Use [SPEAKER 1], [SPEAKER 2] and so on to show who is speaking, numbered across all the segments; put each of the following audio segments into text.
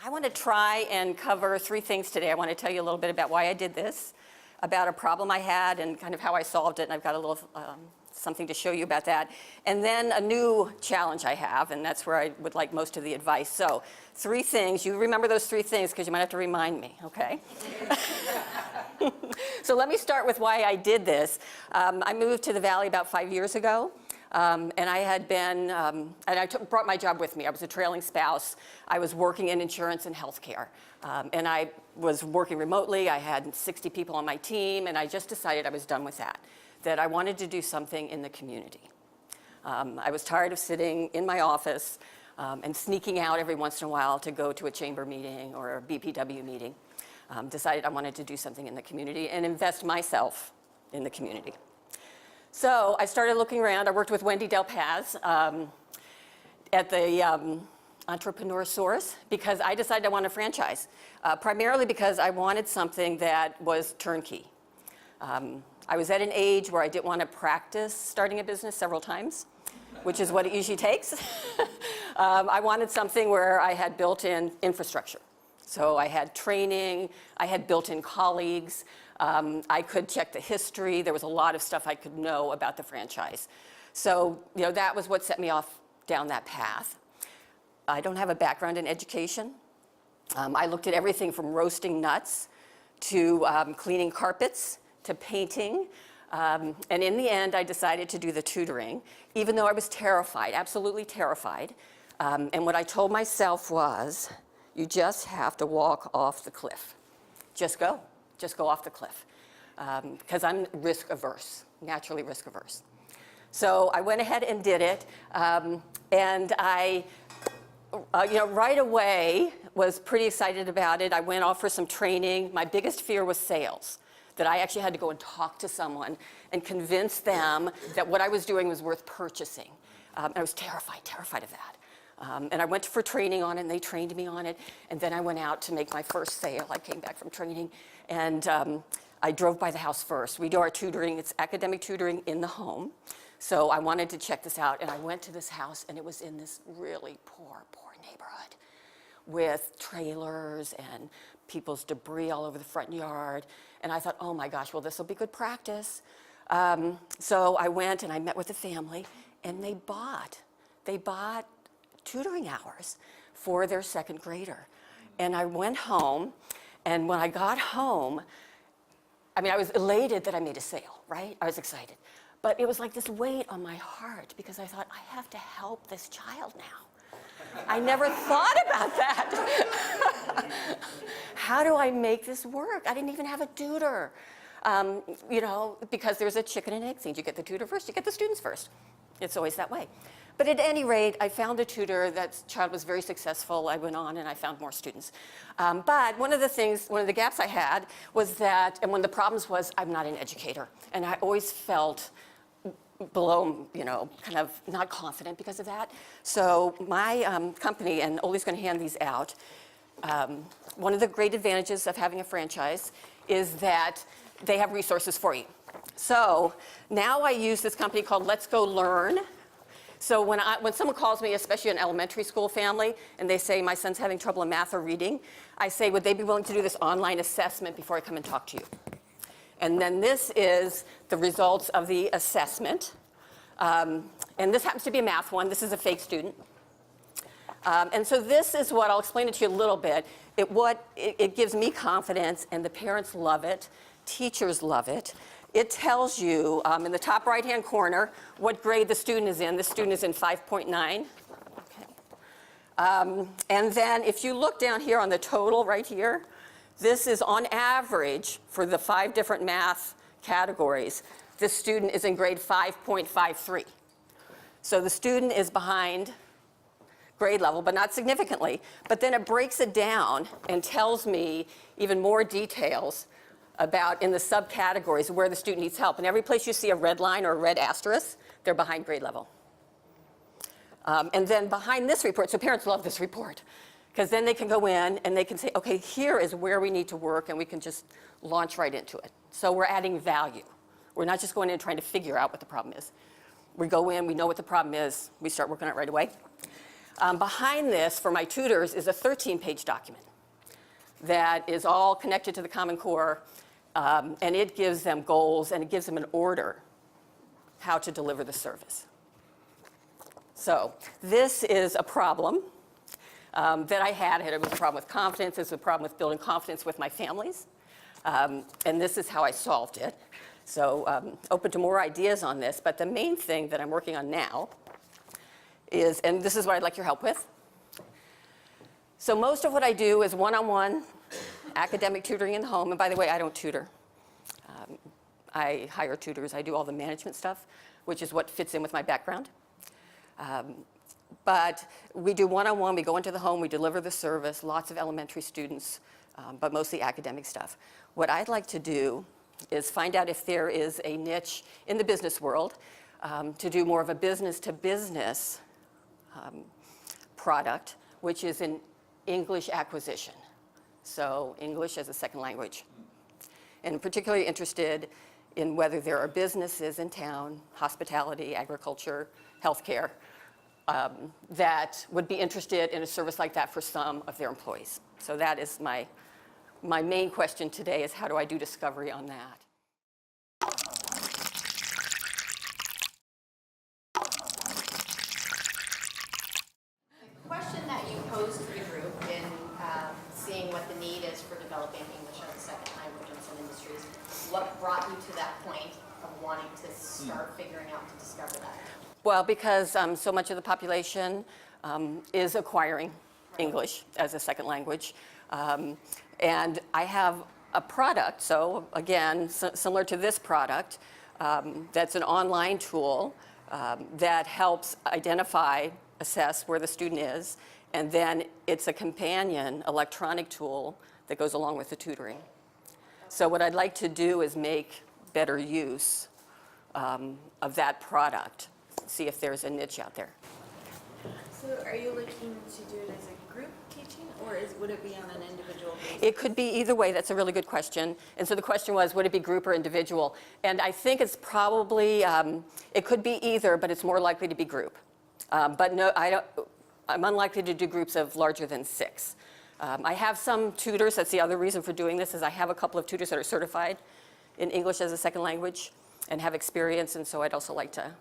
[SPEAKER 1] I want to try and cover 3 things today. I want to tell you a little bit about why I did this, about a problem I had and kind of how I solved it, and I've got a little something to show you about that. And then a new challenge I have, and that's where I would like most of the advice. So 3 things. You remember those 3 things because you might have to remind me, okay? So let me start with why I did this. I moved to the Valley about 5 years ago. And I had been, and I brought my job with me. I was a trailing spouse. I was working in insurance and healthcare. And I was working remotely. I had 60 people on my team, and I just decided I was done with that I wanted to do something in the community. I was tired of sitting in my office and sneaking out every once in a while to go to a chamber meeting or a BPW meeting. Decided I wanted to do something in the community and invest myself in the community. So I started looking around. I worked with Wendy Del Paz at the Entrepreneur Source because I decided I wanted a franchise, primarily because I wanted something that was turnkey. I was at an age where I didn't want to practice starting a business several times, which is what it usually takes. I wanted something where I had built-in infrastructure. So I had training, I had built-in colleagues, I could check the history. There was a lot of stuff I could know about the franchise. So, that was what set me off down that path. I don't have a background in education. I looked at everything from roasting nuts to cleaning carpets to painting. And in the end, I decided to do the tutoring, even though I was terrified, absolutely terrified. And what I told myself was, you just have to walk off the cliff. Just go off the cliff. Because I'm risk averse, naturally risk averse. So I went ahead and did it. And I, right away was pretty excited about it. I went off for some training. My biggest fear was sales, that I actually had to go and talk to someone and convince them that what I was doing was worth purchasing. I was terrified of that. And I went for training on it, and they trained me on it. And then I went out to make my first sale. I came back from training, and I drove by the house first. We do our tutoring. It's academic tutoring in the home. So I wanted to check this out, and I went to this house, and it was in this really poor neighborhood with trailers and people's debris all over the front yard. And I thought, oh my gosh, well, this will be good practice. So I went and I met with the family, and they bought tutoring hours for their 2nd grader. And I went home, and when I got home, I was elated that I made a sale, right? I was excited. But it was like this weight on my heart because I thought, I have to help this child now. I never thought about that. How do I make this work? I didn't even have a tutor. Because there's a chicken and egg thing. You get the tutor first, you get the students first. It's always that way. But at any rate, I found a tutor. That child was very successful. I went on and I found more students. But one of the gaps I had was that, and one of the problems was I'm not an educator. And I always felt below, kind of not confident because of that. So my company, and Oli's going to hand these out, one of the great advantages of having a franchise is that they have resources for you. So now I use this company called Let's Go Learn. So when someone calls me, especially an elementary school family, and they say, my son's having trouble in math or reading, I say, would they be willing to do this online assessment before I come and talk to you? And then this is the results of the assessment. And this happens to be a math one. This is a fake student. And so this is what, I'll explain it to you a little bit. It gives me confidence, and the parents love it. Teachers love it. It tells you in the top right-hand corner what grade the student is in. The student is in 5.9. Okay. And then if you look down here on the total right here, this is on average for the 5 different math categories. This student is in grade 5.53. So the student is behind grade level, but not significantly. But then it breaks it down and tells me even more details about in the subcategories where the student needs help. And every place you see a red line or a red asterisk, they're behind grade level. And then behind this report, so parents love this report, because then they can go in and they can say, okay, here is where we need to work, and we can just launch right into it. So we're adding value. We're not just going in and trying to figure out what the problem is. We go in, we know what the problem is, we start working on it right away. Behind this, for my tutors, is a 13-page document that is all connected to the Common Core, and it gives them goals, and it gives them an order how to deliver the service. So this is a problem that I had. It was a problem with confidence. It was a problem with building confidence with my families. And this is how I solved it. So open to more ideas on this. But the main thing that I'm working on now is, and this is what I'd like your help with. So most of what I do is one-on-one academic tutoring in the home. And by the way, I don't tutor. I hire tutors. I do all the management stuff, which is what fits in with my background. But we do one-on-one. We go into the home. We deliver the service. Lots of elementary students, but mostly academic stuff. What I'd like to do is find out if there is a niche in the business world to do more of a business-to-business product, which is an English acquisition. So English as a second language. And I'm particularly interested in whether there are businesses in town, hospitality, agriculture, healthcare, that would be interested in a service like that for some of their employees. So that is my main question today, is how do I do discovery on that?
[SPEAKER 2] The question that you posed to the group in seeing what the need is for developing English as a second language in some industries, what brought you to that point of wanting to start figuring out to discover that?
[SPEAKER 1] Well, because so much of the population is acquiring English as a second language. And I have a product, so again, similar to this product, that's an online tool that helps identify, assess where the student is, and then it's a companion electronic tool that goes along with the tutoring. So what I'd like to do is make better use of that product, see if there's a niche out there.
[SPEAKER 3] So are you looking to do it as a group teaching, or would it be on an individual basis?
[SPEAKER 1] It could be either way. That's a really good question. And so the question was, would it be group or individual? And I think it's probably, it could be either, but it's more likely to be group. But no, I'm unlikely to do groups of larger than 6. I have some tutors. That's the other reason for doing this, is I have a couple of tutors that are certified in English as a second language and have experience, and so I'd also like to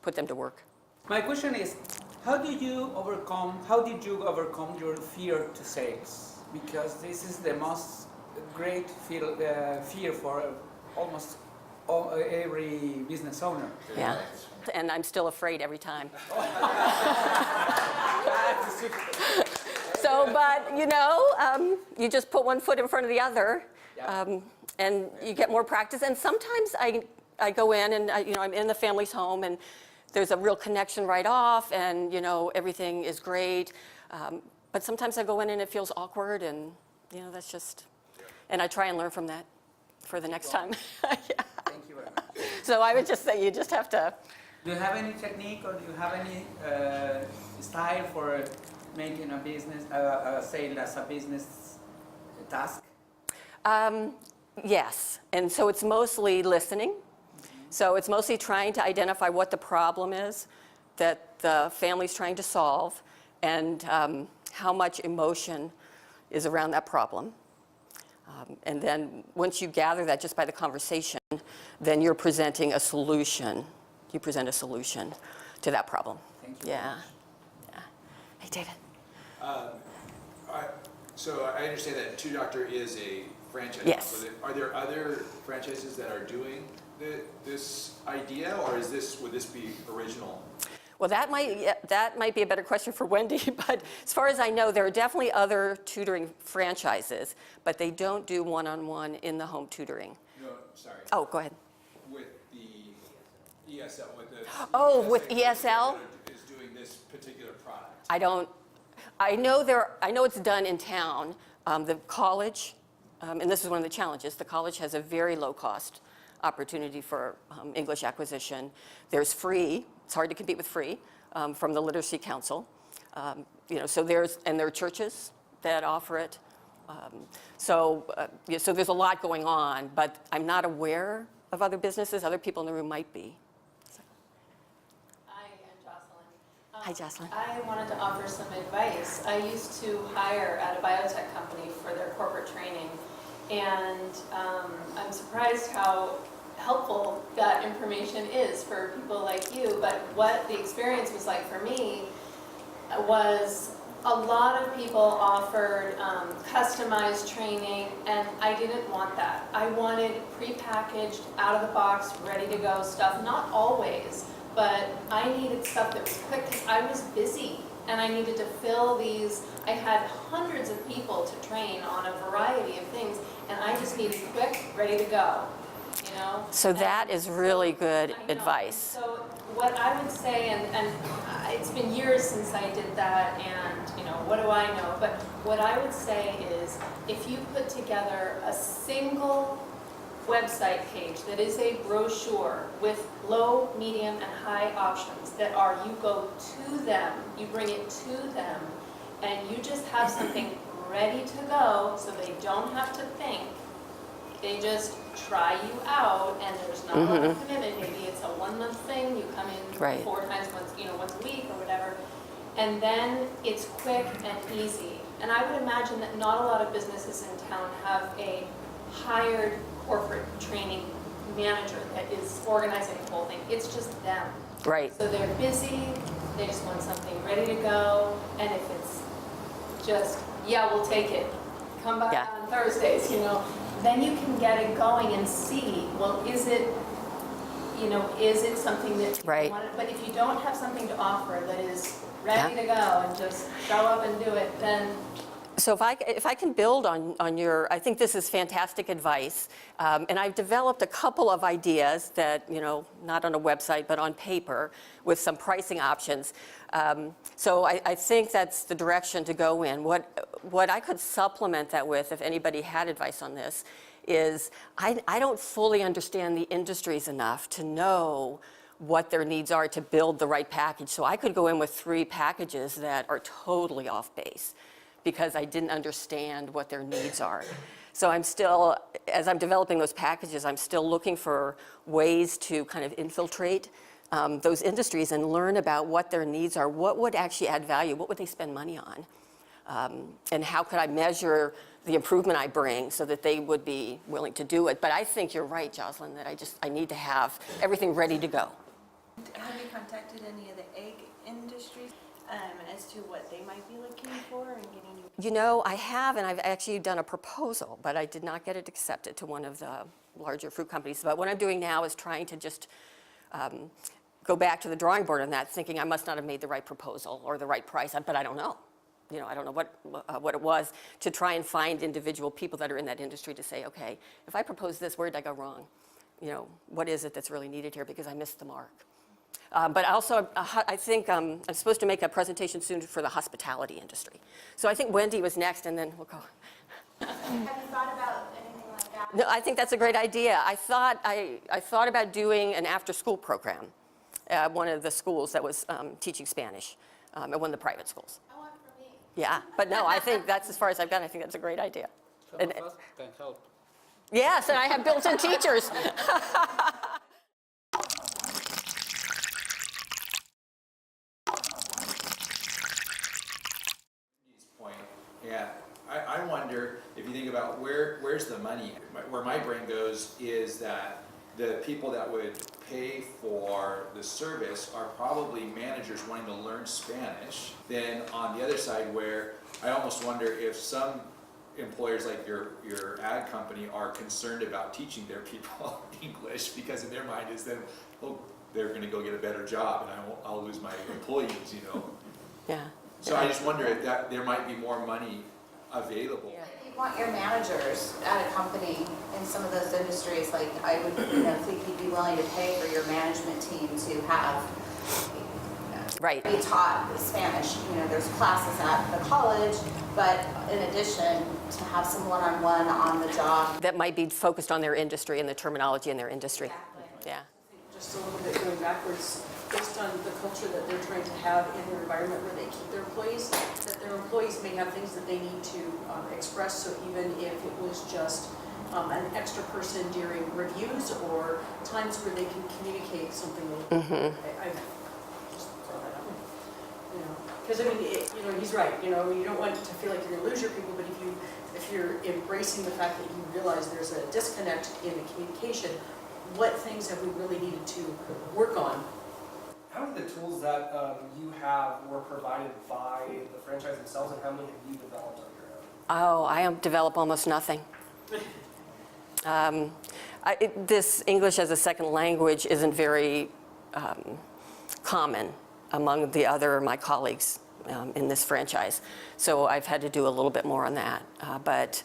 [SPEAKER 1] put them to work.
[SPEAKER 4] My question is, how did you overcome your fear to sales? Because this is the most great fear for almost every business owner.
[SPEAKER 1] Yeah, and I'm still afraid every time. So, but you know, you just put one foot in front of the other, and you get more practice. And sometimes I go in and I'm in the family's home, and there's a real connection right off, and everything is great. But sometimes I go in and it feels awkward, and that's just. And I try and learn from that for the next time. Yeah.
[SPEAKER 4] Thank you very much.
[SPEAKER 1] So I would just say you just have to.
[SPEAKER 4] Do you have any technique, or do you have any style for making a business, a sale as a business task?
[SPEAKER 1] Yes, and so it's mostly listening. So it's mostly trying to identify what the problem is that the family's trying to solve, and how much emotion is around that problem. And then once you gather that just by the conversation, then you're presenting a solution. You present a solution to that problem.
[SPEAKER 4] Thank you.
[SPEAKER 1] Yeah. Hey, David.
[SPEAKER 5] So I understand that Tutor Doctor is a franchise.
[SPEAKER 1] Yes.
[SPEAKER 5] Are there other franchises that are doing this idea, or would this be original?
[SPEAKER 1] Well, that might be a better question for Wendy, but as far as I know, there are definitely other tutoring franchises, but they don't do one-on-one in the home tutoring.
[SPEAKER 5] No, sorry.
[SPEAKER 1] Oh, go ahead.
[SPEAKER 5] With the ESL,
[SPEAKER 1] with ESL?
[SPEAKER 5] Is doing this particular product.
[SPEAKER 1] I know it's done in town. The college, and this is one of the challenges, the college has a very low cost opportunity for English acquisition. There's free, it's hard to compete with free, from the Literacy Council. So there are churches that offer it. So there's a lot going on, but I'm not aware of other businesses. Other people in the room might be.
[SPEAKER 2] I am Jocelyn.
[SPEAKER 1] Hi, Jocelyn.
[SPEAKER 6] I wanted to offer some advice. I used to hire at a biotech company for their corporate training, and I'm surprised how helpful that information is for people like you. But what the experience was like for me was a lot of people offered customized training, and I didn't want that. I wanted prepackaged, out of the box, ready to go stuff. Not always, but I needed stuff that was quick because I was busy and I needed to fill these. I had hundreds of people to train on a variety of things, and I just needed quick, ready to go. You know?
[SPEAKER 1] So that is really good
[SPEAKER 6] I know.
[SPEAKER 1] advice.
[SPEAKER 6] So what I would say, and it's been years since I did that, and you know, what do I know? But what I would say is, if you put together a single website page that is a brochure with low, medium, and high options that are, you go to them, you bring it to them, and you just have something ready to go so they don't have to think. They just try you out, and there's not a lot of commitment. Maybe it's a 1 month thing. You come in
[SPEAKER 1] Right.
[SPEAKER 6] 4 times, once a week or whatever, and then it's quick and easy. And I would imagine that not a lot of businesses in town have a hired corporate training manager that is organizing the whole thing. It's just them.
[SPEAKER 1] Right.
[SPEAKER 6] So they're busy. They just want something ready to go, and if it's just, yeah, we'll take it. Come by
[SPEAKER 1] Yeah.
[SPEAKER 6] on Thursdays, you know. Then you can get it going and see, well, is it something that people
[SPEAKER 1] Right.
[SPEAKER 6] want? But if you don't have something to offer that is ready to go and just show up and do it, then
[SPEAKER 1] So if I can build on your, I think this is fantastic advice. And I've developed a couple of ideas that, you know, not on a website, but on paper with some pricing options. So I think that's the direction to go in. What I could supplement that with, if anybody had advice on this, is I don't fully understand the industries enough to know what their needs are to build the right package. So I could go in with 3 packages that are totally off base, because I didn't understand what their needs are. So I'm still, as I'm developing those packages, I'm still looking for ways to kind of infiltrate those industries and learn about what their needs are, what would actually add value, what would they spend money on, and how could I measure the improvement I bring so that they would be willing to do it. But I think you're right, Jocelyn, that I need to have everything ready to go.
[SPEAKER 3] Have you contacted any of the egg industries as to what they might be looking for and getting you?
[SPEAKER 1] You know, I have, and I've actually done a proposal, but I did not get it accepted to one of the larger fruit companies. But what I'm doing now is trying to just go back to the drawing board on that, thinking I must not have made the right proposal or the right price, but I don't know. You know, I don't know what it was, to try and find individual people that are in that industry to say, okay, if I propose this, where did I go wrong? You know, what is it that's really needed here because I missed the mark? But also, I think I'm supposed to make a presentation soon for the hospitality industry. So I think Wendy was next, and then we'll go.
[SPEAKER 2] Have you thought about anything like that?
[SPEAKER 1] No, I think that's a great idea. I thought about doing an after-school program at one of the schools that was teaching Spanish, at one of the private schools.
[SPEAKER 2] I want for me.
[SPEAKER 1] Yeah, but no, I think that's as far as I've gone. I think that's a great idea.
[SPEAKER 4] Some
[SPEAKER 1] And-
[SPEAKER 4] of us can help.
[SPEAKER 1] Yes, and I have built-in teachers.
[SPEAKER 5] Point. Yeah, I wonder if you think about where's the money? Where my brain goes is that the people that would pay for the service are probably managers wanting to learn Spanish. Then on the other side, where I almost wonder if some employers like your ad company are concerned about teaching their people English, because in their mind is then, oh, they're going to go get a better job and I'll lose my employees, you know.
[SPEAKER 1] Yeah.
[SPEAKER 5] So I just wonder if that there might be more money available.
[SPEAKER 2] If you want your managers at a company in some of those industries, like I would, think you'd be willing to pay for your management team to have
[SPEAKER 1] Right.
[SPEAKER 2] be taught Spanish. There's classes at the college, but in addition, to have some one-on-one on the job.
[SPEAKER 1] That might be focused on their industry and the terminology in their industry. Yeah.
[SPEAKER 7] Just a little bit going backwards, based on the culture that they're trying to have in their environment where they keep their employees, that their employees may have things that they need to express, so even if it was just an extra person during reviews or times where they can communicate something. I just throw that out. Because I mean, he's right, you don't want to feel like you're gonna lose your people, but if you're embracing the fact that you realize there's a disconnect in the communication, what things have we really needed to work on?
[SPEAKER 8] How many of the tools that you have were provided by the franchise themselves, and how many have you developed on your own?
[SPEAKER 1] Oh, I develop almost nothing. This English as a second language isn't very common among my colleagues in this franchise. So I've had to do a little bit more on that. But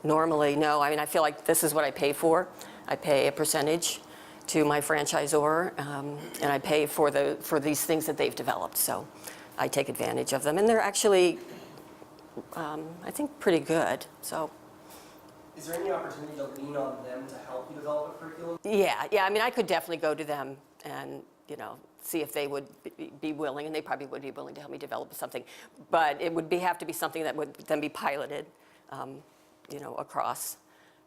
[SPEAKER 1] normally, no. I mean, I feel like this is what I pay for. I pay a percentage to my franchisor, and I pay for these things that they've developed. So I take advantage of them. And they're actually, I think, pretty good. So.
[SPEAKER 8] Is there any opportunity to lean on them to help you develop a curriculum?
[SPEAKER 1] Yeah. I mean, I could definitely go to them and, see if they would be willing, and they probably would be willing to help me develop something. But it would have to be something that would then be piloted, across.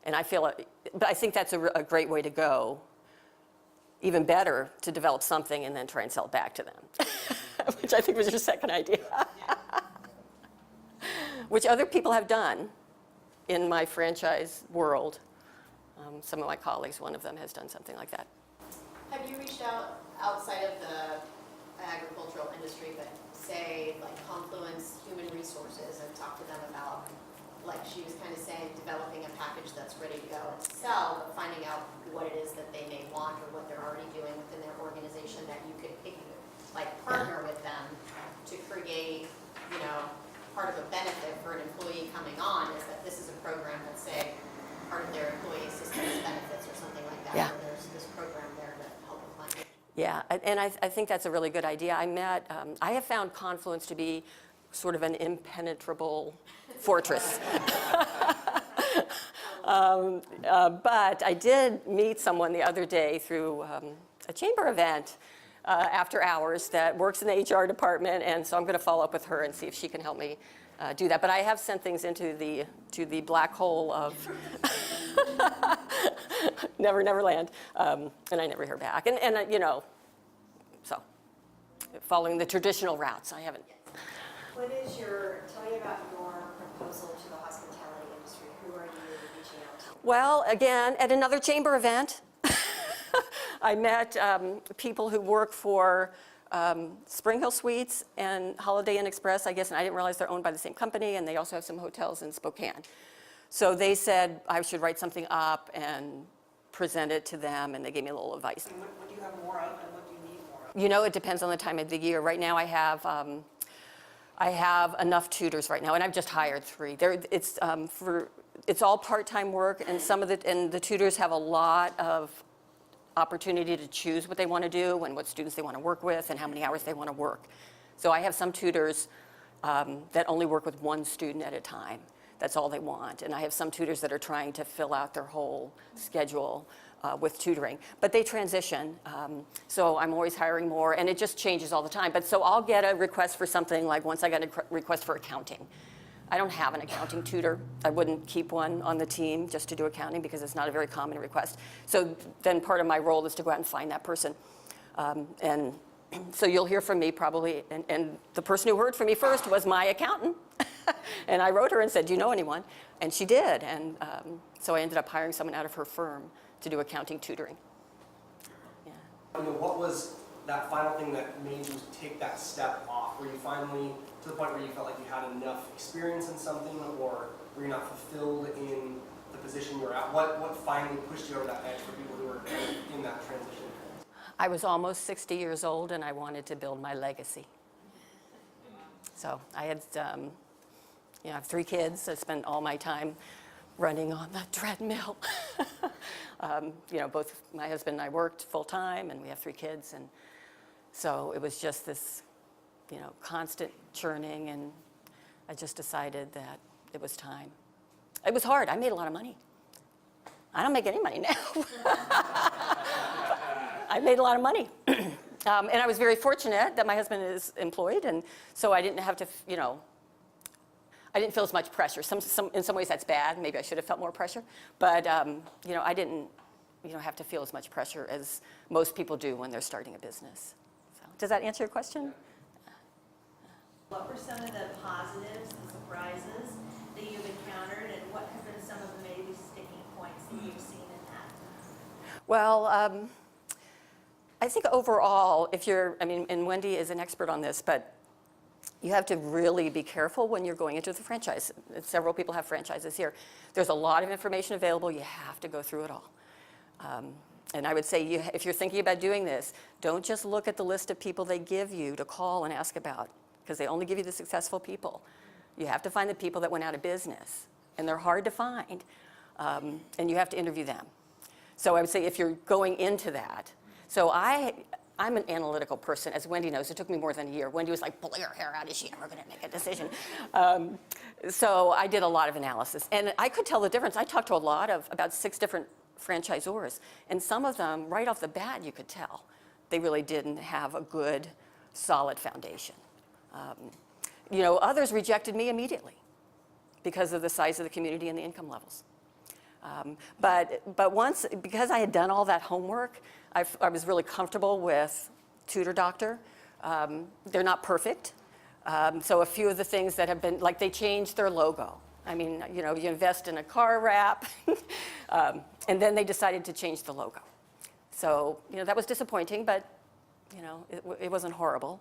[SPEAKER 1] And I think that's a great way to go. Even better to develop something and then try and sell it back to them, which I think was your second idea, which other people have done in my franchise world. Some of my colleagues, one of them has done something like that.
[SPEAKER 2] Have you reached out outside of the agricultural industry, but say like Confluence Human Resources, and talked to them about, like she was kind of saying, developing a package that's ready to go and sell, but finding out what it is that they may want or what they're already doing within their organization that you could partner with them to create, part of a benefit for an employee coming on is that this is a program that's, say, part of their employee assistance benefits or something like that.
[SPEAKER 1] Yeah.
[SPEAKER 2] Where there's this program there to help a client.
[SPEAKER 1] Yeah, and I think that's a really good idea. I have found Confluence to be sort of an impenetrable fortress. But I did meet someone the other day through a chamber event after hours that works in the HR department, and so I'm going to follow up with her and see if she can help me do that. But I have sent things into the black hole of never land, and I never hear back. And so following the traditional routes, I haven't.
[SPEAKER 9] Tell me about your proposal to the hospitality industry. Who are you reaching out to?
[SPEAKER 1] Well, again, at another chamber event, I met people who work for Spring Hill Suites and Holiday Inn Express, I guess, and I didn't realize they're owned by the same company, and they also have some hotels in Spokane. So they said I should write something up and present it to them, and they gave me a little advice.
[SPEAKER 7] And what do you have more of, and what do you need more of?
[SPEAKER 1] It depends on the time of the year. Right now I have enough tutors right now, and I've just hired 3. It's all part-time work, and the tutors have a lot of opportunity to choose what they want to do and what students they want to work with and how many hours they want to work. So I have some tutors that only work with one student at a time. That's all they want. And I have some tutors that are trying to fill out their whole schedule with tutoring. But they transition, so I'm always hiring more, and it just changes all the time. But so I'll get a request for something, like once I got a request for accounting. I don't have an accounting tutor. I wouldn't keep one on the team just to do accounting because it's not a very common request. So then part of my role is to go out and find that person. And so you'll hear from me probably, and the person who heard from me first was my accountant. And I wrote her and said, do you know anyone? And she did. And so I ended up hiring someone out of her firm to do accounting tutoring. Yeah.
[SPEAKER 8] What was that final thing that made you take that step off? Were you finally to the point where you felt like you had enough experience in something, or were you not fulfilled in the position you were at? What finally pushed you over that edge for people who were in that transition?
[SPEAKER 1] I was almost 60 years old, and I wanted to build my legacy. So I had, I have 3 kids. I spent all my time running on the treadmill. Both my husband and I worked full-time, and we have 3 kids, and so it was just this, constant churning, and I just decided that it was time. It was hard. I made a lot of money. I don't make any money now. I made a lot of money. And I was very fortunate that my husband is employed, and so I didn't have to, I didn't feel as much pressure. In some ways that's bad. Maybe I should have felt more pressure. But, I didn't, have to feel as much pressure as most people do when they're starting a business. So, does that answer your question?
[SPEAKER 10] What were some of the positives, the surprises that you've encountered, and what have been some of the maybe sticking points that you've seen in that?
[SPEAKER 1] Well, I think overall, if you're, I mean, and Wendy is an expert on this, but you have to really be careful when you're going into the franchise. Several people have franchises here. There's a lot of information available. You have to go through it all. And I would say, if you're thinking about doing this, don't just look at the list of people they give you to call and ask about, because they only give you the successful people. You have to find the people that went out of business, and they're hard to find, and you have to interview them. So I would say if you're going into that, so I'm an analytical person, as Wendy knows. It took me more than a year. Wendy was like, pull your hair out, is she ever going to make a decision? So I did a lot of analysis, and I could tell the difference. I talked to about 6 different franchisors, and some of them, right off the bat, you could tell they really didn't have a good, solid foundation. You know, others rejected me immediately because of the size of the community and the income levels. But once, because I had done all that homework, I was really comfortable with Tutor Doctor. They're not perfect. So a few of the things that have been, like they changed their logo. I mean, you know, you invest in a car wrap, and then they decided to change the logo. So, you know, that was disappointing, but, you know, it wasn't horrible.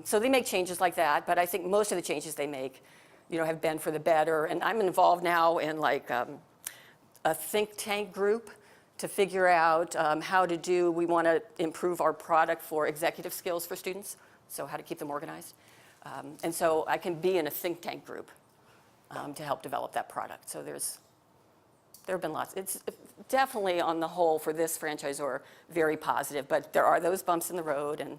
[SPEAKER 1] So they make changes like that, but I think most of the changes they make, you know, have been for the better. And I'm involved now in like a think tank group to figure out how to do, we want to improve our product for executive skills for students, so how to keep them organized. And so I can be in a think tank group to help develop that product. So there have been lots. It's definitely on the whole for this franchisor very positive, but there are those bumps in the road. And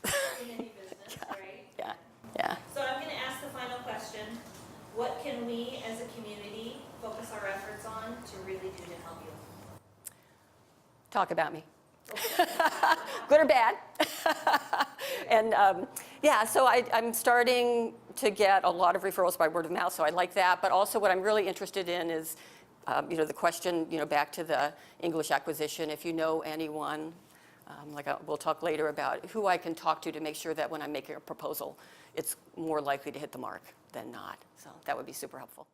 [SPEAKER 10] In any business, right?
[SPEAKER 1] yeah, yeah.
[SPEAKER 10] So I'm going to ask the final question. What can we as a community focus our efforts on to really do to help you?
[SPEAKER 1] Talk about me. Good or bad. And yeah, so I'm starting to get a lot of referrals by word of mouth, so I like that. But also what I'm really interested in is, you know, the question, you know, back to the English acquisition, if you know anyone, we'll talk later about who I can talk to make sure that when I'm making a proposal, it's more likely to hit the mark than not. So that would be super helpful.